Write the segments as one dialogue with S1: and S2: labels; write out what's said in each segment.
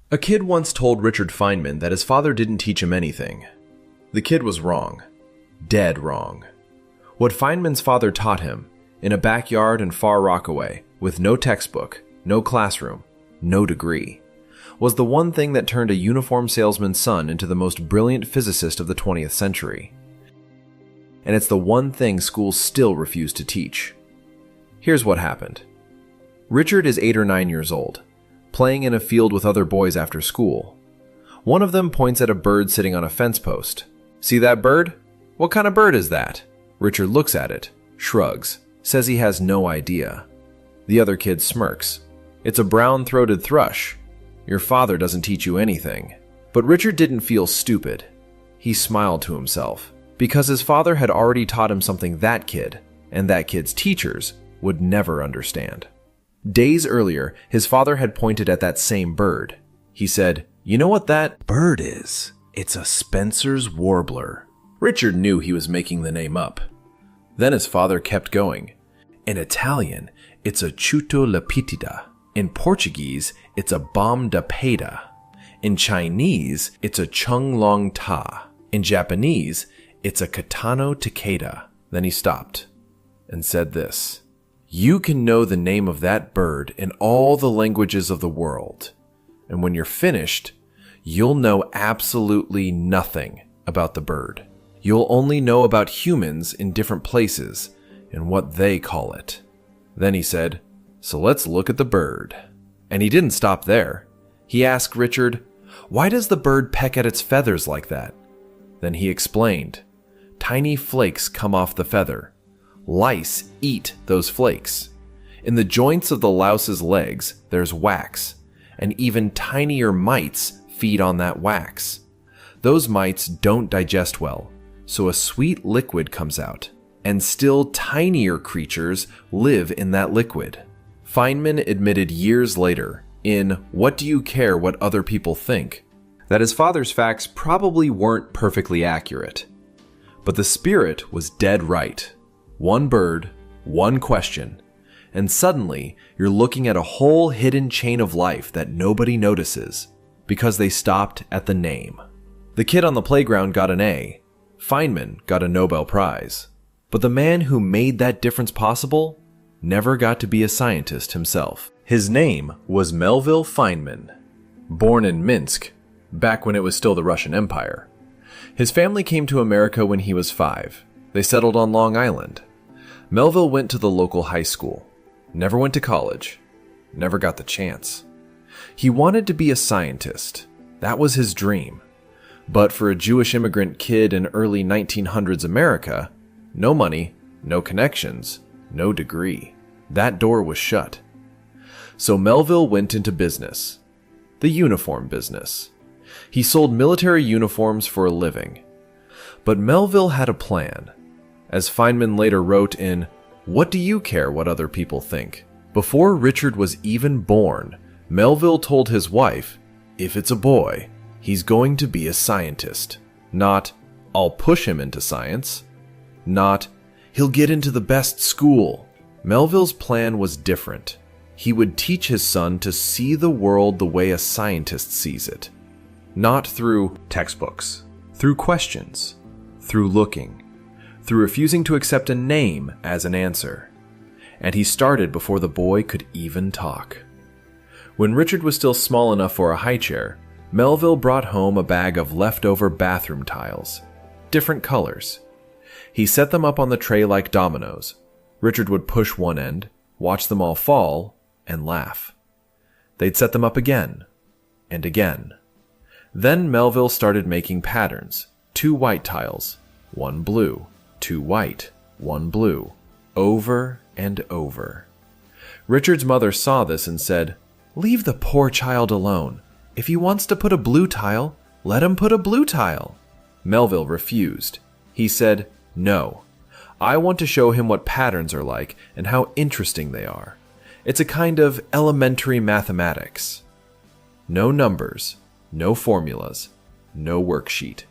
S1: A kid once told Richard Feynman that his father didn't teach him anything. The kid was wrong. Dead wrong. What Feynman's father taught him, in a backyard in Far Rockaway, with no textbook, no classroom, no degree, was the one thing that turned a uniform salesman's son into the most brilliant physicist of the 20th century. And it's the one thing schools still refuse to teach. Here's what happened. Richard is 8 or 9 years old, playing in a field with other boys after school. One of them points at a bird sitting on a fence post. "See that bird? What kind of bird is that?" Richard looks at it, shrugs, says he has no idea. The other kid smirks. "It's a brown-throated thrush. Your father doesn't teach you anything." But Richard didn't feel stupid. He smiled to himself, because his father had already taught him something that kid, and that kid's teachers, would never understand. Days earlier, his father had pointed at that same bird. He said, "You know what that bird is? It's a Spencer's warbler." Richard knew he was making the name up. Then his father kept going. "In Italian, it's a chuto lepitida. In Portuguese, it's a bom da peda. In Chinese, it's a chung long ta. In Japanese, it's a katano takeda." Then he stopped and said this: "You can know the name of that bird in all the languages of the world. And when you're finished, you'll know absolutely nothing about the bird. You'll only know about humans in different places and what they call it." Then he said, "So let's look at the bird." And he didn't stop there. He asked Richard, "Why does the bird peck at its feathers like that?" Then he explained, "Tiny flakes come off the feather. Lice eat those flakes. In the joints of the louse's legs, there's wax, and even tinier mites feed on that wax. Those mites don't digest well, so a sweet liquid comes out, and still tinier creatures live in that liquid." Feynman admitted years later, in What Do You Care What Other People Think?, that his father's facts probably weren't perfectly accurate. But the spirit was dead right. One bird, one question, and suddenly you're looking at a whole hidden chain of life that nobody notices because they stopped at the name. The kid on the playground got an A. Feynman got a Nobel Prize. But the man who made that difference possible never got to be a scientist himself. His name was Melville Feynman. Born in Minsk, back when it was still the Russian Empire. His family came to America when he was 5. They settled on Long Island. Melville went to the local high school. Never went to college. Never got the chance. He wanted to be a scientist. That was his dream. But for a Jewish immigrant kid in early 1900s America, no money, no connections, no degree. That door was shut. So Melville went into business. The uniform business. He sold military uniforms for a living. But Melville had a plan. As Feynman later wrote in What Do You Care What Other People Think? Before Richard was even born, Melville told his wife, if it's a boy, he's going to be a scientist. Not, I'll push him into science. Not, he'll get into the best school. Melville's plan was different. He would teach his son to see the world the way a scientist sees it. Not through textbooks, through questions, through looking, through refusing to accept a name as an answer. And he started before the boy could even talk. When Richard was still small enough for a high chair, Melville brought home a bag of leftover bathroom tiles, different colors. He set them up on the tray like dominoes. Richard would push one end, watch them all fall, and laugh. They'd set them up again, and again. Then Melville started making patterns, 2 white tiles, 1 blue, 2 white, 1 blue, over and over. Richard's mother saw this and said, "Leave the poor child alone. If he wants to put a blue tile, let him put a blue tile." Melville refused. He said, "No, I want to show him what patterns are like and how interesting they are. It's a kind of elementary mathematics." No numbers, no formulas, no worksheet.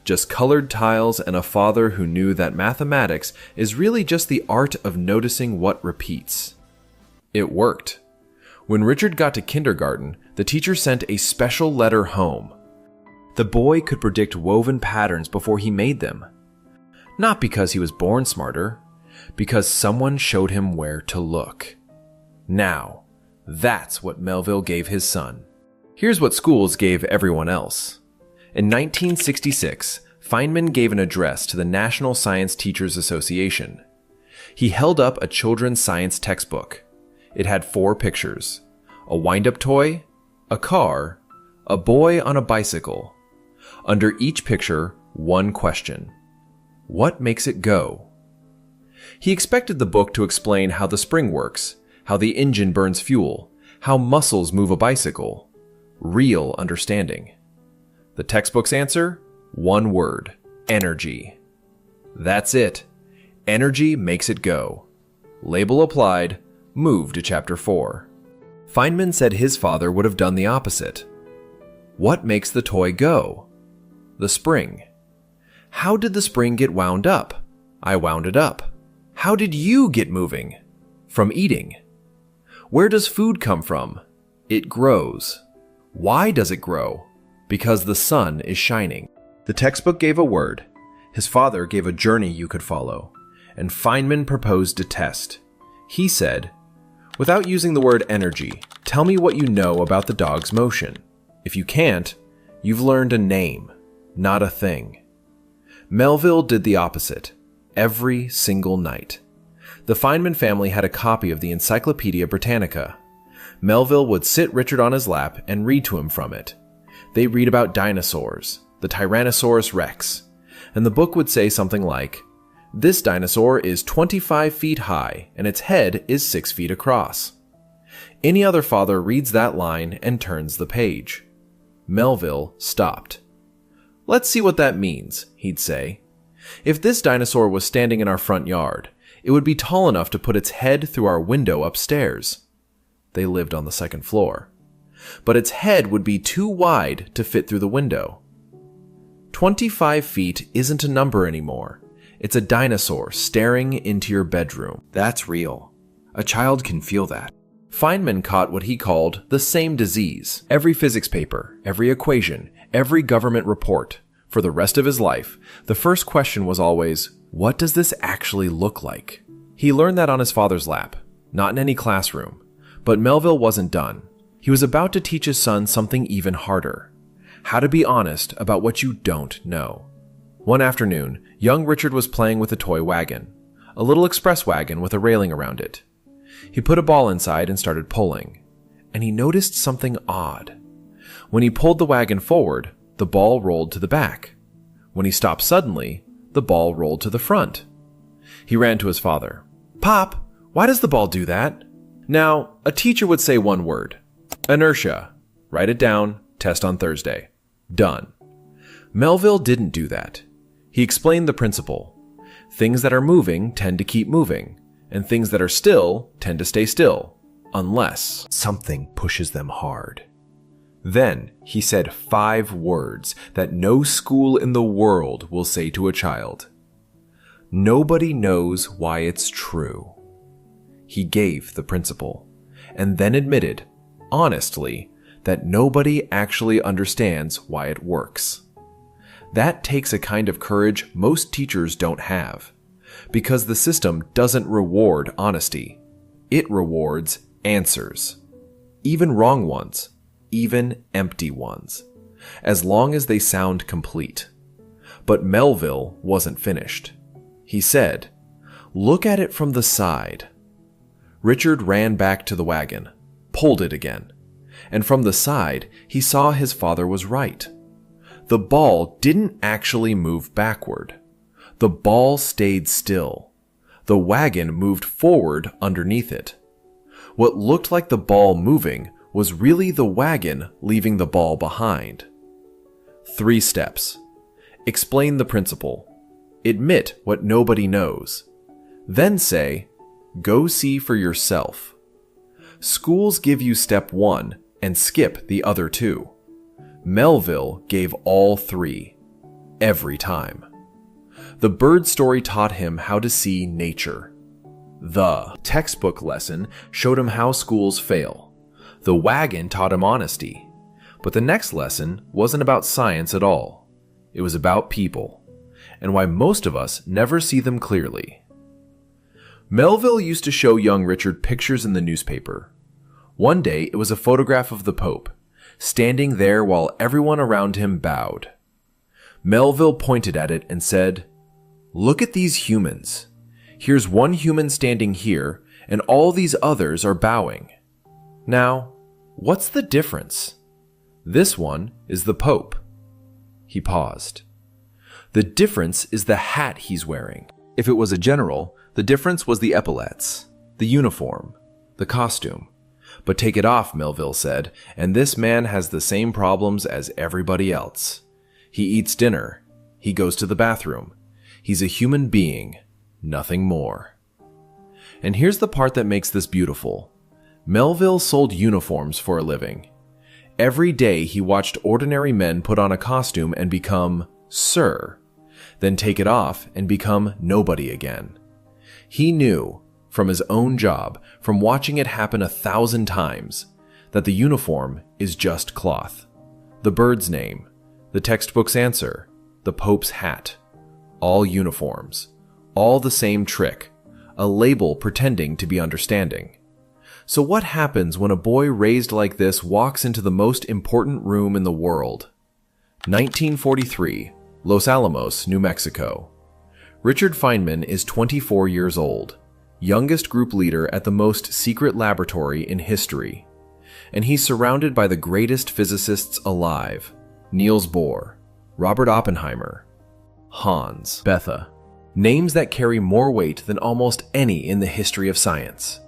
S1: Just colored tiles and a father who knew that mathematics is really just the art of noticing what repeats. It worked. When Richard got to kindergarten, The teacher sent a special letter home. The boy could predict woven patterns before he made them. Not because he was born smarter, because someone showed him where to look. Now, that's what Melville gave his son. Here's what schools gave everyone else. In 1966, Feynman gave an address to the National Science Teachers Association. He held up a children's science textbook. It had 4 pictures: a wind-up toy, a car, a boy on a bicycle. Under each picture, one question: what makes it go? He expected the book to explain how the spring works, how the engine burns fuel, how muscles move a bicycle. Real understanding. The textbook's answer? One word: energy. That's it. Energy makes it go. Label applied. Move to Chapter 4. Feynman said his father would have done the opposite. What makes the toy go? The spring. How did the spring get wound up? I wound it up. How did you get moving? From eating. Where does food come from? It grows. Why does it grow? Because the sun is shining. The textbook gave a word. His father gave a journey you could follow. And Feynman proposed a test. He said, without using the word energy, tell me what you know about the dog's motion. If you can't, you've learned a name, not a thing. Melville did the opposite, every single night. The Feynman family had a copy of the Encyclopedia Britannica. Melville would sit Richard on his lap and read to him from it. They read about dinosaurs, the Tyrannosaurus Rex, and the book would say something like, this dinosaur is 25 feet high and its head is 6 feet across. Any other father reads that line and turns the page. Melville stopped. Let's see what that means, he'd say. If this dinosaur was standing in our front yard, it would be tall enough to put its head through our window upstairs. They lived on the 2nd floor. But its head would be too wide to fit through the window. 25 feet isn't a number anymore. It's a dinosaur staring into your bedroom. That's real. A child can feel that. Feynman caught what he called the same disease. Every physics paper, every equation, every government report. For the rest of his life, the first question was always, what does this actually look like? He learned that on his father's lap, not in any classroom. But Melville wasn't done. He was about to teach his son something even harder. How to be honest about what you don't know. One afternoon, young Richard was playing with a toy wagon, a little express wagon with a railing around it. He put a ball inside and started pulling, and he noticed something odd. When he pulled the wagon forward, the ball rolled to the back. When he stopped suddenly, the ball rolled to the front. He ran to his father. Pop, why does the ball do that? Now, a teacher would say one word. Inertia. Write it down. Test on Thursday. Done. Melville didn't do that. He explained the principle. Things that are moving tend to keep moving, and things that are still tend to stay still, unless something pushes them hard. Then he said 5 words that no school in the world will say to a child. Nobody knows why it's true. He gave the principle, and then admitted, honestly, that nobody actually understands why it works. That takes a kind of courage most teachers don't have, because the system doesn't reward honesty. It rewards answers. Even wrong ones, even empty ones, as long as they sound complete. But Melville wasn't finished. He said, look at it from the side. Richard ran back to the wagon, pulled it again, and from the side he saw his father was right. The ball didn't actually move backward. The ball stayed still. The wagon moved forward underneath it. What looked like the ball moving was really the wagon leaving the ball behind. 3 steps. Explain the principle. Admit what nobody knows. Then say, go see for yourself. Schools give you step 1 and skip the other 2. Melville gave all 3, every time. The bird story taught him how to see nature. The textbook lesson showed him how schools fail. The wagon taught him honesty. But the next lesson wasn't about science at all. It was about people, and why most of us never see them clearly. Melville used to show young Richard pictures in the newspaper. One day it was a photograph of the Pope, standing there while everyone around him bowed. Melville pointed at it and said, "Look at these humans. Here's one human standing here, and all these others are bowing. Now, what's the difference? This one is the Pope." He paused. "The difference is the hat he's wearing. If it was a general, the difference was the epaulets, the uniform, the costume. But take it off," Melville said, "and this man has the same problems as everybody else. He eats dinner. He goes to the bathroom. He's a human being, nothing more." And here's the part that makes this beautiful. Melville sold uniforms for a living. Every day he watched ordinary men put on a costume and become Sir, then take it off and become nobody again. He knew, from his own job, from watching it happen 1,000 times, that the uniform is just cloth. The bird's name, the textbook's answer, the Pope's hat. All uniforms, all the same trick, a label pretending to be understanding. So what happens when a boy raised like this walks into the most important room in the world? 1943, Los Alamos, New Mexico. Richard Feynman is 24 years old, youngest group leader at the most secret laboratory in history. And he's surrounded by the greatest physicists alive: Niels Bohr, Robert Oppenheimer, Hans Bethe. Names that carry more weight than almost any in the history of science.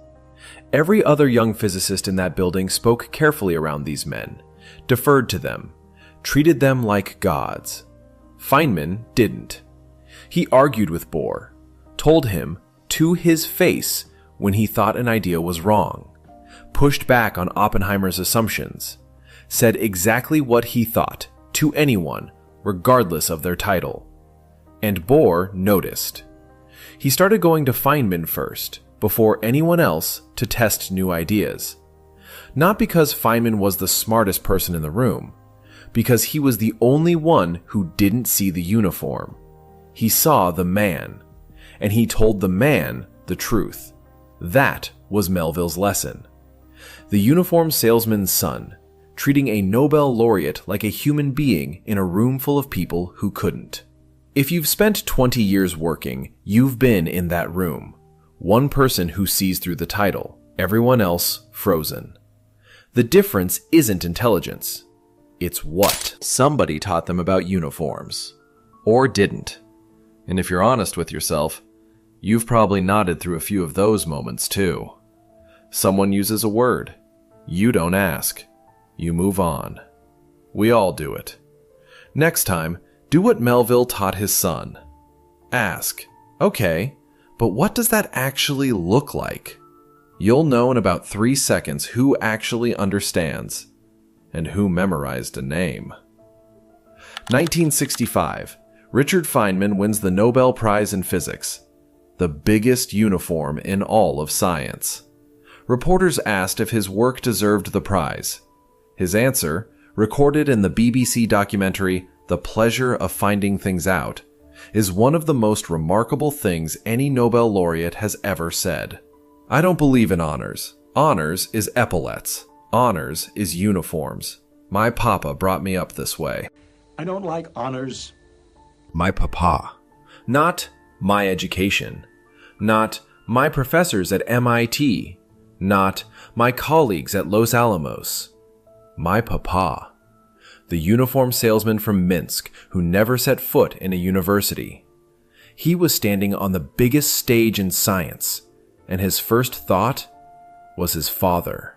S1: Every other young physicist in that building spoke carefully around these men, deferred to them, treated them like gods. Feynman didn't. He argued with Bohr, told him to his face when he thought an idea was wrong, pushed back on Oppenheimer's assumptions, said exactly what he thought to anyone, regardless of their title. And Bohr noticed. He started going to Feynman first, before anyone else, to test new ideas. Not because Feynman was the smartest person in the room, because he was the only one who didn't see the uniform. He saw the man, and he told the man the truth. That was Melville's lesson. The uniform salesman's son, treating a Nobel laureate like a human being in a room full of people who couldn't. If you've spent 20 years working, you've been in that room. One person who sees through the title, everyone else frozen. The difference isn't intelligence. It's what somebody taught them about uniforms. Or didn't. And if you're honest with yourself, you've probably nodded through a few of those moments too. Someone uses a word. You don't ask. You move on. We all do it. Next time, do what Melville taught his son. Ask, "Okay, but what does that actually look like?" You'll know in about 3 seconds who actually understands and who memorized a name. 1965, Richard Feynman wins the Nobel Prize in Physics, the biggest uniform in all of science. Reporters asked if his work deserved the prize. His answer, recorded in the BBC documentary The Pleasure of Finding Things Out, is one of the most remarkable things any Nobel laureate has ever said. "I don't believe in honors. Honors is epaulets. Honors is uniforms. My papa brought me up this way."
S2: I don't like honors.
S1: My papa. Not my education. Not my professors at MIT. Not my colleagues at Los Alamos. My papa. The uniform salesman from Minsk who never set foot in a university. He was standing on the biggest stage in science, and his first thought was his father.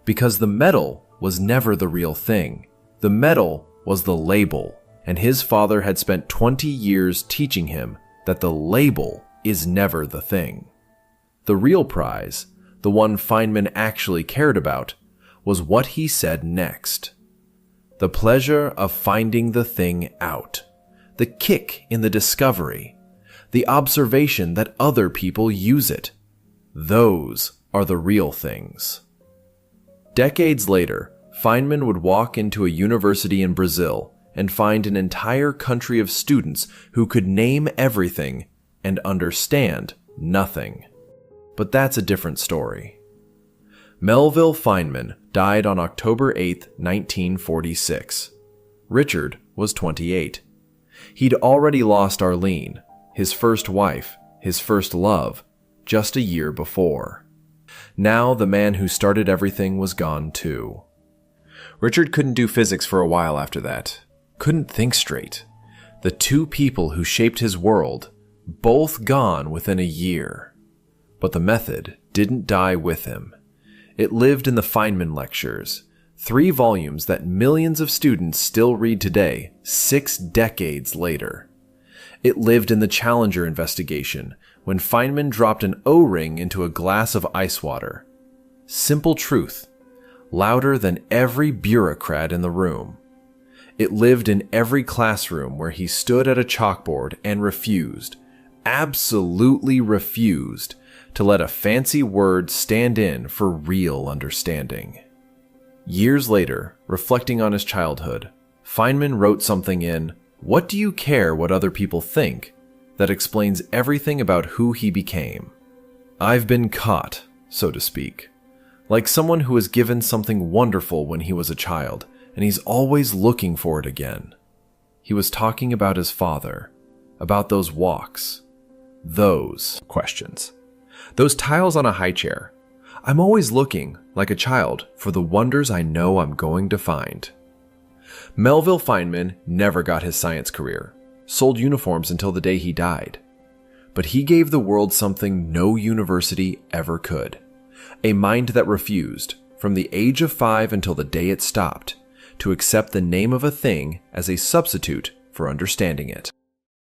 S1: Because the medal was never the real thing. The medal was the label, and his father had spent 20 years teaching him that the label is never the thing. The real prize, the one Feynman actually cared about, was what he said next. The pleasure of finding the thing out, the kick in the discovery, the observation that other people use it. Those are the real things. Decades later, Feynman would walk into a university in Brazil and find an entire country of students who could name everything and understand nothing. But that's a different story. Melville Feynman died on October 8, 1946. Richard was 28. He'd already lost Arlene, his first wife, his first love, just a year before. Now the man who started everything was gone too. Richard couldn't do physics for a while after that. Couldn't think straight. The two people who shaped his world, both gone within a year. But the method didn't die with him. It lived in the Feynman Lectures, 3 volumes that millions of students still read today, 6 decades later. It lived in the Challenger investigation, when Feynman dropped an O-ring into a glass of ice water. Simple truth, louder than every bureaucrat in the room. It lived in every classroom where he stood at a chalkboard and refused, absolutely refused, to let a fancy word stand in for real understanding. Years later, reflecting on his childhood, Feynman wrote something in What Do You Care What Other People Think? That explains everything about who he became. I've been caught, so to speak, like someone who was given something wonderful when he was a child, and he's always looking for it again. He was talking about his father, about those walks, those questions, those tiles on a high chair. I'm always looking, like a child, for the wonders I know I'm going to find. Melville Feynman never got his science career, sold uniforms until the day he died. But he gave the world something no university ever could. A mind that refused, from the age of 5 until the day it stopped, to accept the name of a thing as a substitute for understanding it.